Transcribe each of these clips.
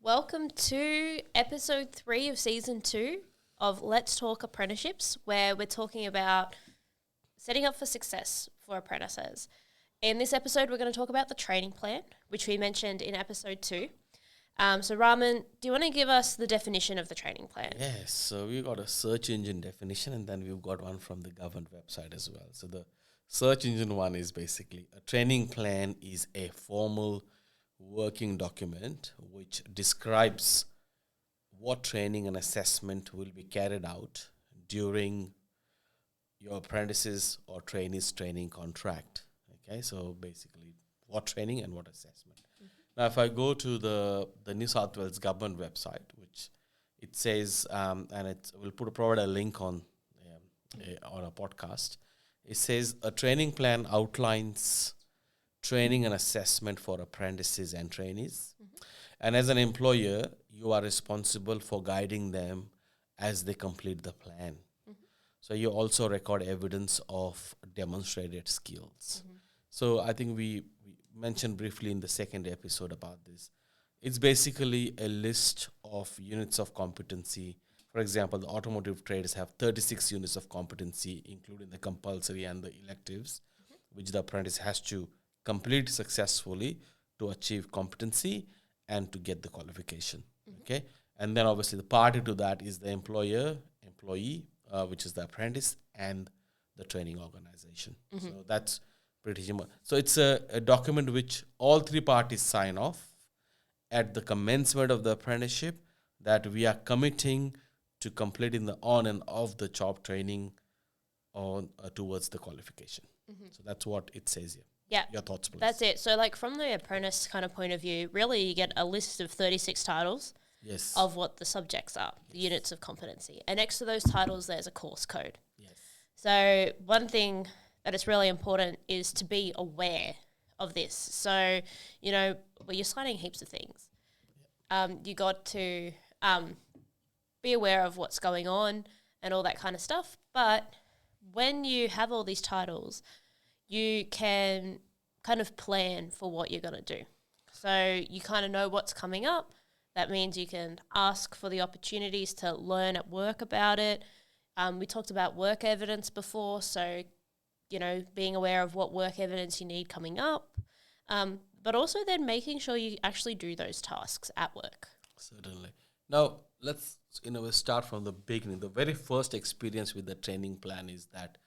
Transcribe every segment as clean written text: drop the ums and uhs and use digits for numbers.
Welcome to episode 3 of season 2 of Let's Talk Apprenticeships, where we're talking about setting up for success for apprentices. In this episode, we're going to talk about the training plan, which we mentioned in episode 2. So Raman, do you want to give us the definition of the training plan? Yes, so we got a search engine definition and then we've got one from the government website as well. So the search engine one is basically a training plan is a formal working document which describes what training and assessment will be carried out during your apprentices or trainees training contract. Okay, so basically what training and what assessment. Now, if I go to the New South Wales government website, which it says, we'll provide a link on a podcast. It says a training plan outlines training and assessment for apprentices and trainees. And as an employer, you are responsible for guiding them as they complete the plan. So you also record evidence of demonstrated skills. So I think we mentioned briefly in the second episode about this. It's basically a list of units of competency. For example, the automotive trades have 36 units of competency, including the compulsory and the electives, which the apprentice has to complete successfully to achieve competency and to get the qualification. Okay, and then obviously the party to that is the employee, which is the apprentice, and the training organization. So that's pretty much. So it's a document which all three parties sign off at the commencement of the apprenticeship that we are committing to completing the on and off the job training on towards the qualification. So that's what it says here. Yeah. Your thoughts, please. That's it. So like from the apprentice kind of point of view, really you get a list of 36 titles Yes. of what the subjects are, the units of competency. And next to those titles, there's a course code. Yes. So one thing that is really important is to be aware of this. So, you're signing heaps of things. You got to be aware of what's going on and all that kind of stuff. But when you have all these titles, you can kind of plan for what you're going to do. So you kind of know what's coming up. That means you can ask for the opportunities to learn at work about it. We talked about work evidence before, so, being aware of what work evidence you need coming up, but also then making sure you actually do those tasks at work. Certainly. Now, let's start from the beginning. The very first experience with the training plan is that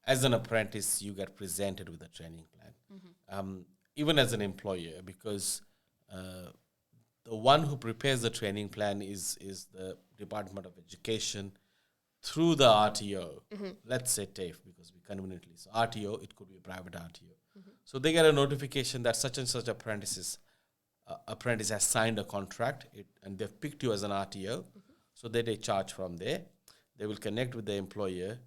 as an apprentice, you get presented with a training plan. Even as an employer, because the one who prepares the training plan is the Department of Education through the RTO. Let's say TAFE, because we conveniently. So RTO, it could be a private RTO. So they get a notification that such and such apprentice has signed a contract and they've picked you as an RTO. So they charge from there. They will connect with the employer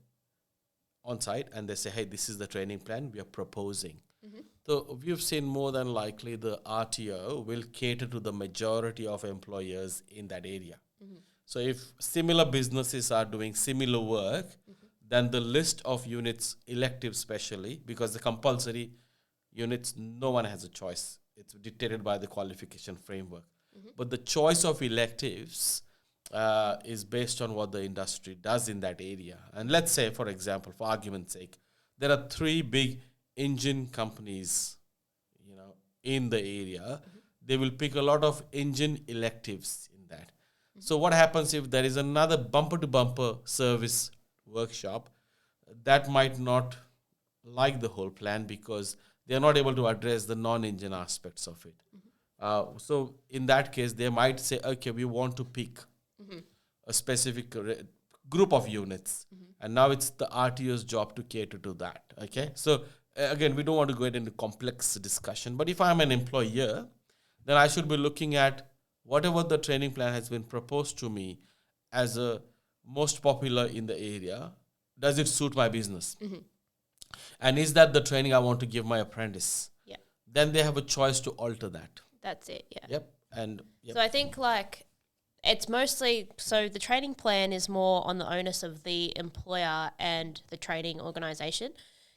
on site and they say, hey, this is the training plan we are proposing. So we've seen more than likely the RTO will cater to the majority of employers in that area. So if similar businesses are doing similar work, then the list of units, electives especially, because the compulsory units, no one has a choice. It's dictated by the qualification framework. But the choice of electives is based on what the industry does in that area. And let's say, for example, for argument's sake, there are 3 big engine companies, in the area. They will pick a lot of engine electives in that. So what happens if there is another bumper-to-bumper service workshop that might not like the whole plan because they are not able to address the non-engine aspects of it. So in that case, they might say, okay, we want to pick a specific group of units. And now it's the RTO's job to cater to that. Okay. So again, we don't want to go into complex discussion, but if I'm an employer, then I should be looking at whatever the training plan has been proposed to me as a most popular in the area. Does it suit my business? And is that the training I want to give my apprentice? Yeah. Then they have a choice to alter that. That's it, yeah. Yep. So I think it's mostly, so the training plan is more on the onus of the employer and the training organisation,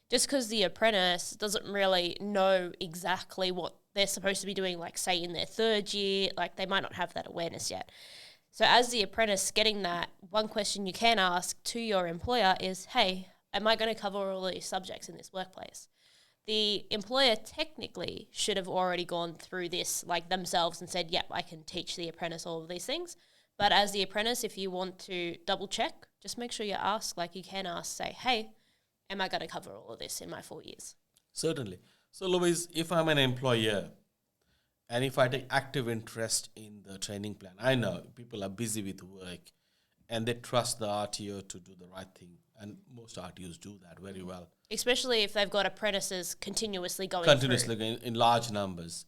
just because the apprentice doesn't really know exactly what they're supposed to be doing, like, say, in their third year. Like, they might not have that awareness yet. So as the apprentice getting that, one question you can ask to your employer is, hey, am I going to cover all these subjects in this workplace? The employer technically should have already gone through this, like, themselves and said, yep, I can teach the apprentice all of these things. But as the apprentice, if you want to double check, just make sure you ask, like you can ask, say, hey, am I going to cover all of this in my 4 years? Certainly. So, Louise, if I'm an employer and if I take active interest in the training plan, I know people are busy with work and they trust the RTO to do the right thing. And most RTOs do that very well. Especially if they've got apprentices continuously going in large numbers.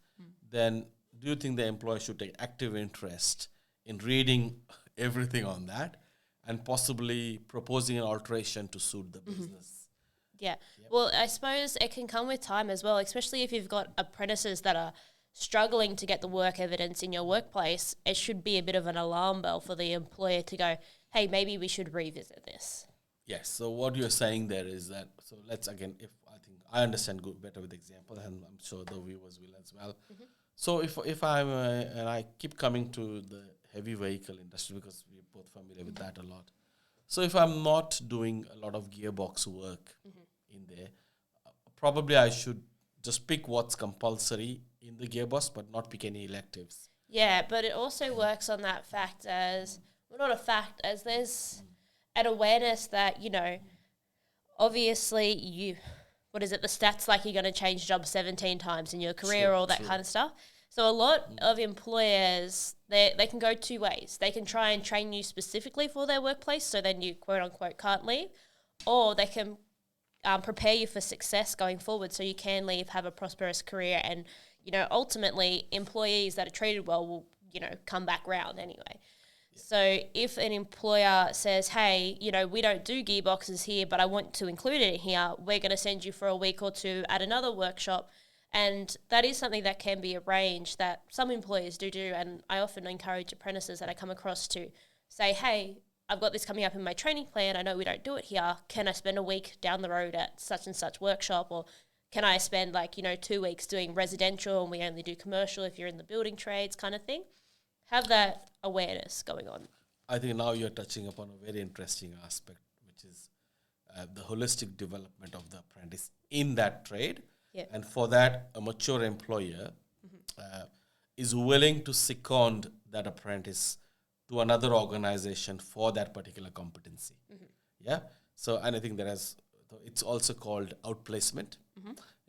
Then do you think the employer should take active interest in reading everything on that and possibly proposing an alteration to suit the business? Yeah. Yep. Well, I suppose it can come with time as well, especially if you've got apprentices that are struggling to get the work evidence in your workplace. It should be a bit of an alarm bell for the employer to go, hey, maybe we should revisit this. Yes. So what you're saying there is that, so let's again, if I think I understand better with example, and I'm sure the viewers will as well. So if I'm, and I keep coming to the heavy vehicle industry because we're both familiar with that a lot. So if I'm not doing a lot of gearbox work in there, probably I should just pick what's compulsory in the gearbox, but not pick any electives. Yeah, but it also works on that fact as, well, not a fact, as there's an awareness that, you know, obviously the stats like you're going to change jobs 17 times in your career, all that kind of stuff. So a lot of employers, they can go two ways. They can try and train you specifically for their workplace, so then you quote-unquote can't leave, or they can prepare you for success going forward so you can leave, have a prosperous career, and, you know, ultimately employees that are treated well will, you know, come back round anyway. So if an employer says, hey, you know, we don't do gearboxes here, but I want to include it here, we're going to send you for a week or two at another workshop. And that is something that can be arranged that some employers do. And I often encourage apprentices that I come across to say, hey, I've got this coming up in my training plan. I know we don't do it here. Can I spend a week down the road at such and such workshop? Or can I spend 2 weeks doing residential and we only do commercial if you're in the building trades kind of thing? Have that awareness going on. I think now you're touching upon a very interesting aspect, which is the holistic development of the apprentice in that trade. Yeah. And for that, a mature employer is willing to second that apprentice to another organization for that particular competency. Yeah. So, and I think it's also called outplacement,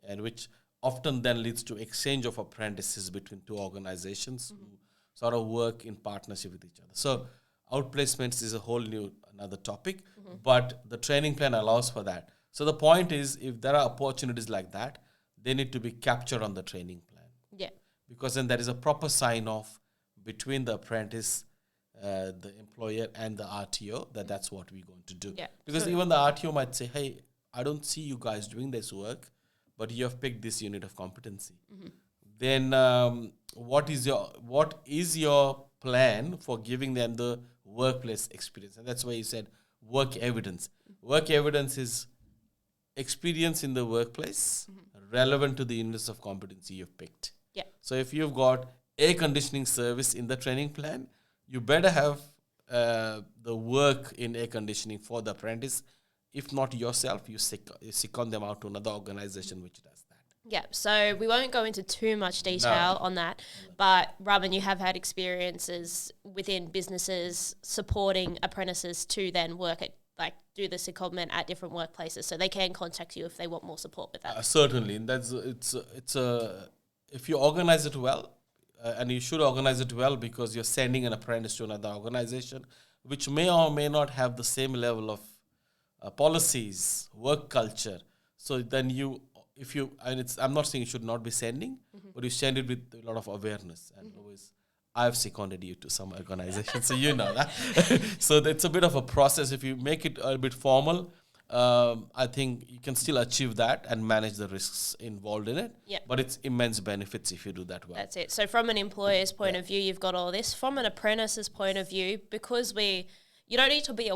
and which often then leads to exchange of apprentices between two organizations who sort of work in partnership with each other. So, outplacements is a whole another topic, but the training plan allows for that. So the point is, if there are opportunities like that, they need to be captured on the training plan. Yeah. Because then there is a proper sign-off between the apprentice, the employer, and the RTO that's what we're going to do. Yeah. Because even the RTO might say, hey, I don't see you guys doing this work, but you have picked this unit of competency. Then what is your plan for giving them the workplace experience? And that's why you said work evidence. Work evidence is experience in the workplace relevant to the units of competency you've picked. Yeah. So if you've got air conditioning service in the training plan, you better have the work in air conditioning for the apprentice. If not yourself, you second them out to another organization which does that. Yeah, so we won't go into too much detail on that, but Raman, you have had experiences within businesses supporting apprentices to then work at, do the secondment at different workplaces, so they can contact you if they want more support with that. Certainly, and if you organize it well, and you should organize it well because you're sending an apprentice to another organization, which may or may not have the same level of policies, work culture. So then I'm not saying you should not be sending, but you send it with a lot of awareness. And always, I've seconded you to some organization, so you know that. So it's a bit of a process. If you make it a bit formal, I think you can still achieve that and manage the risks involved in it. Yep. But it's immense benefits if you do that well. That's it. So from an employer's point of view, you've got all this. From an apprentice's point of view, because you don't need to be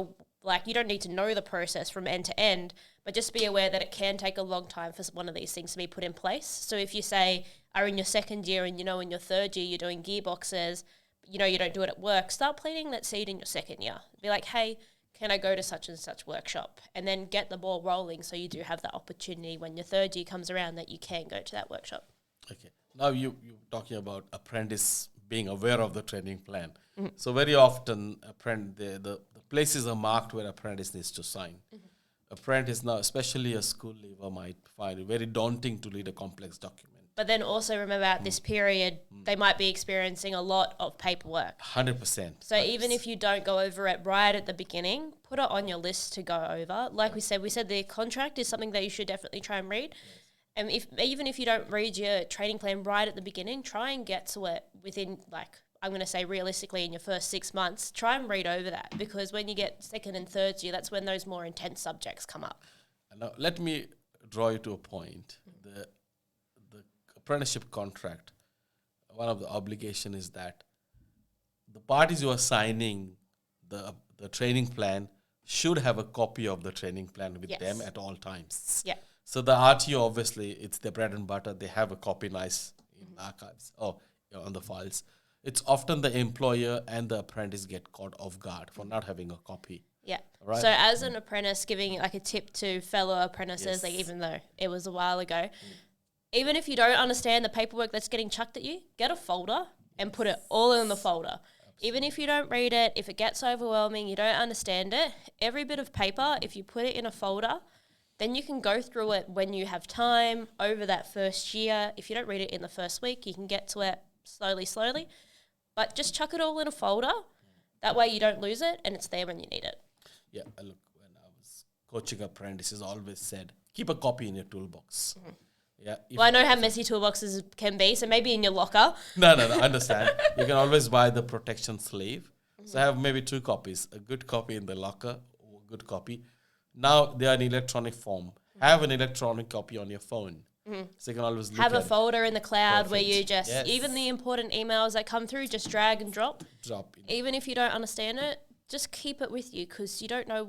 like, you don't need to know the process from end to end, but just be aware that it can take a long time for one of these things to be put in place. So if you say are in your second year and, in your third year you're doing gearboxes, you don't do it at work, start planting that seed in your second year. Be like, hey, can I go to such and such workshop? And then get the ball rolling so you do have that opportunity when your third year comes around that you can go to that workshop. Okay. Now you're talking about apprentice being aware of the training plan. So very often the places are marked where apprentice needs to sign. Apprentice now, especially a school leaver, might find it very daunting to read a complex document. But then also remember at this period, they might be experiencing a lot of paperwork. 100%. So even if you don't go over it right at the beginning, put it on your list to go over. Like we said the contract is something that you should definitely try and read. And even if you don't read your training plan right at the beginning, try and get to it within, like, I'm going to say realistically in your first 6 months, try and read over that, because when you get second and third year, that's when those more intense subjects come up. Now, let me draw you to a point. The apprenticeship contract, one of the obligation is that the parties who are signing the training plan should have a copy of the training plan with them at all times. Yeah. So the RTO, obviously, it's their bread and butter. They have a copy nice in archives or on the files. It's often the employer and the apprentice get caught off guard for not having a copy. Yeah. Right. So as an apprentice, giving like a tip to fellow apprentices, like even though it was a while ago, even if you don't understand the paperwork that's getting chucked at you, get a folder and put it all in the folder. Absolutely. Even if you don't read it, if it gets overwhelming, you don't understand it, every bit of paper, if you put it in a folder, then you can go through it when you have time over that first year. If you don't read it in the first week, you can get to it slowly. But just chuck it all in a folder. That way you don't lose it and it's there when you need it. Yeah, look, when I was coaching apprentices, I always said, keep a copy in your toolbox. Yeah. Well, I know how messy toolboxes can be, so maybe in your locker. No, I understand. You can always buy the protection sleeve. So I have maybe 2 copies, a good copy in the locker, or a good copy. Now they are in electronic form. Have an electronic copy on your phone. So you can always look have at a folder in the cloud. Perfect. Where you just, even the important emails that come through, just drag and drop. Even if you don't understand it, just keep it with you, because you don't know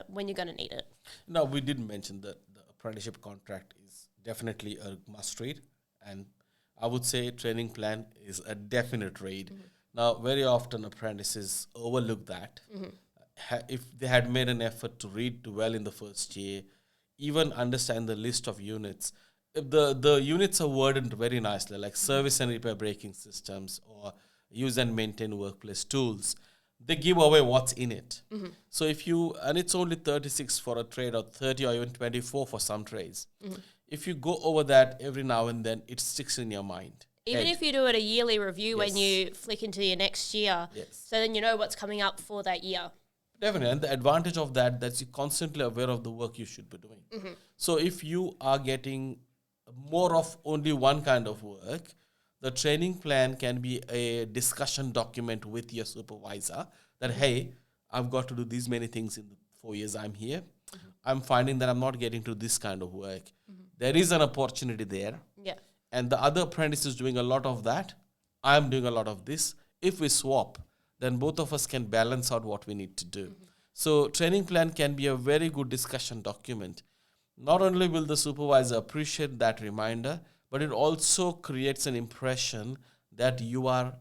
when you're gonna need it. No, we didn't mention that the apprenticeship contract is definitely a must read, and I would say training plan is a definite read. Now, very often apprentices overlook that. If they had made an effort to read well in the first year, even understand the list of units, if the units are worded very nicely, like service and repair braking systems or use and maintain workplace tools, they give away what's in it. So and it's only 36 for a trade or 30 or even 24 for some trades. If you go over that every now and then, it sticks in your mind. Even if you do it a yearly review when you flick into your next year, so then you know what's coming up for that year. Definitely. And the advantage of that's you're constantly aware of the work you should be doing. So if you are getting more of only one kind of work, the training plan can be a discussion document with your supervisor that, hey, I've got to do these many things in the 4 years I'm here. I'm finding that I'm not getting to this kind of work. There is an opportunity there. Yeah. And the other apprentice is doing a lot of that. I'm doing a lot of this. If we swap, then both of us can balance out what we need to do. So training plan can be a very good discussion document. Not only will the supervisor appreciate that reminder, but it also creates an impression that you are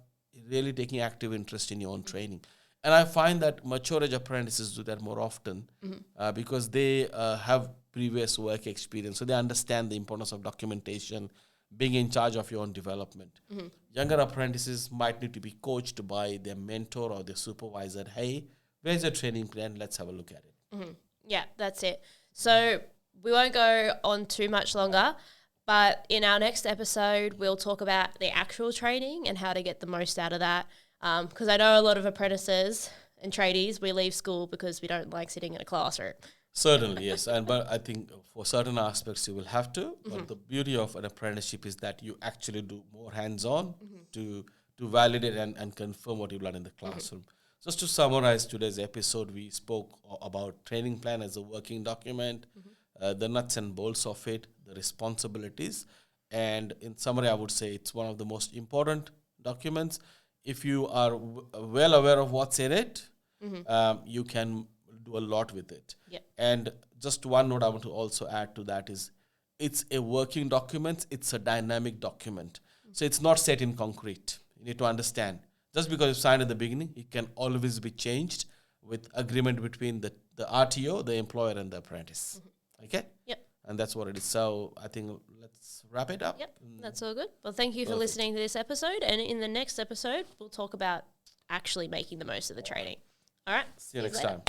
really taking active interest in your own training. And I find that mature age apprentices do that more often because they have previous work experience. So they understand the importance of documentation, being in charge of your own development. Younger apprentices might need to be coached by their mentor or their supervisor. Hey, where's your training plan? Let's have a look at it. Yeah, that's it. So we won't go on too much longer, but in our next episode, we'll talk about the actual training and how to get the most out of that. Because I know a lot of apprentices and tradies, we leave school because we don't like sitting in a classroom. Certainly, yes. But I think for certain aspects you will have to. But the beauty of an apprenticeship is that you actually do more hands-on to validate and confirm what you learn in the classroom. Just to summarize today's episode, we spoke about training plan as a working document, the nuts and bolts of it, the responsibilities. And in summary, I would say it's one of the most important documents. If you are well aware of what's in it, you can do a lot with it. Yep. And just one note I want to also add to that is it's a working document, it's a dynamic document. So it's not set in concrete. You need to understand. Just because you signed at the beginning, it can always be changed with agreement between the RTO, the employer, and the apprentice. Okay? Yep. And that's what it is. So I think let's wrap it up. Yep, that's all good. Well, thank you for listening to this episode. And in the next episode, we'll talk about actually making the most of the training. All right. See you next time.